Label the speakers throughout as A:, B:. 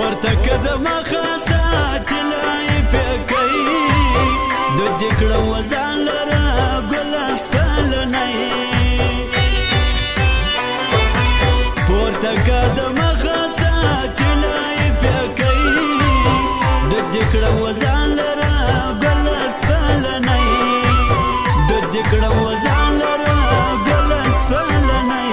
A: پورته که د مخه ساتلای پیکی دود دې کړم وځان لره ګل اسپلنی پورته که د مخه ساتلای پیکی دود دې کړم وځان لره ګل اسپلنی دود دې کړم وځان لره ګل اسپلنی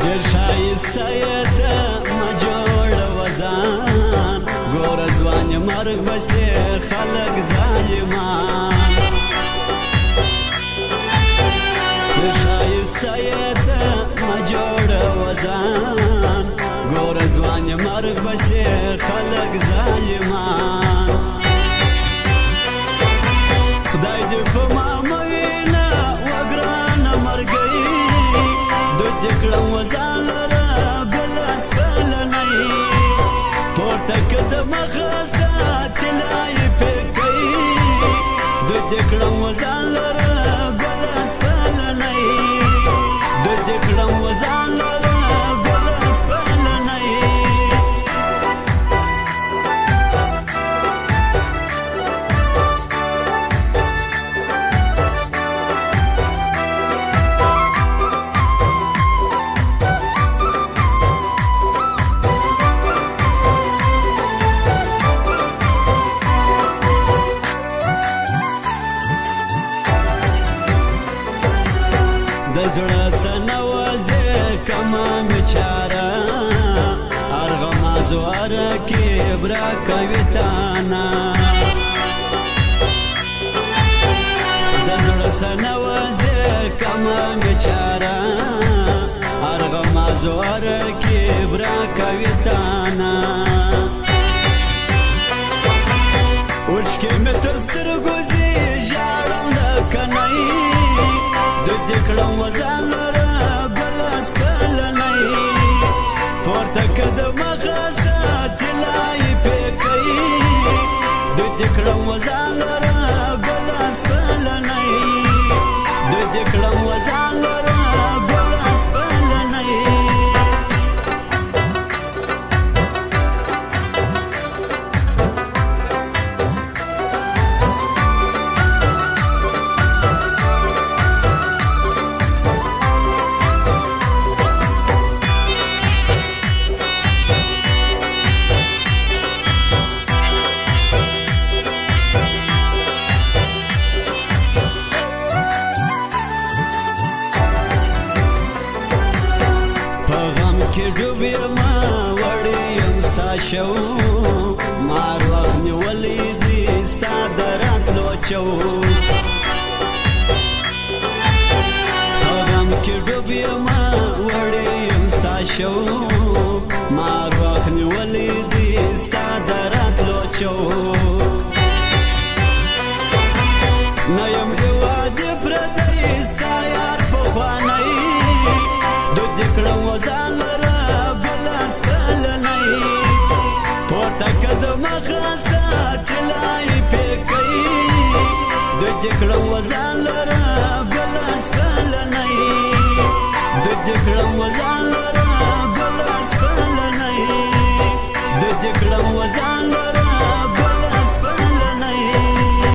A: ډېر ښایسته یې ته مه جوړه وزان ګوره ځوان یې مرګ بسې خلک ظالمان ډېر ښایسته یې ته مه جوړه وزان ګوره ځوان یې مرګ بسې خلک ظالمان خدای دې په ما مه وینه وګرانه مرګی دود دې کړم وځان لره ګل اسپلنی پورته که د مخه ساتلای پیکی دود دې کړم وځان لره ګل اسپلنی دود دې کړم وځان لره ګل اسپلنی د زړه څه نوازې کمه مې چاره ارغمازو اره کې برا کوي تانا د زړه څه نوازې کمه مې چاره ارغمازو اره کې برا کوي تانا اوښکې مې تر سترګو ځي ژاړم لکه نی دود دې کړم وځان لره ګل اسپلنی پورته که د مخه ساتلای پیکی دود دې کړم وځان لره ګل اسپلنی دود دې کړم وځان لره ګل اسپلنی ډوب یمه وړی یم ستا شو مار وخت نیولی دي ستا د راتلو چو په غم کې ډوب یمه وړی یم ستا شو مار وخت نیولی دي ستا د راتلو چو نه یم هېوادې پردی ستا یار پخوانی دود دې کړم وځان لره ګل اسپلنی پورته که د مخه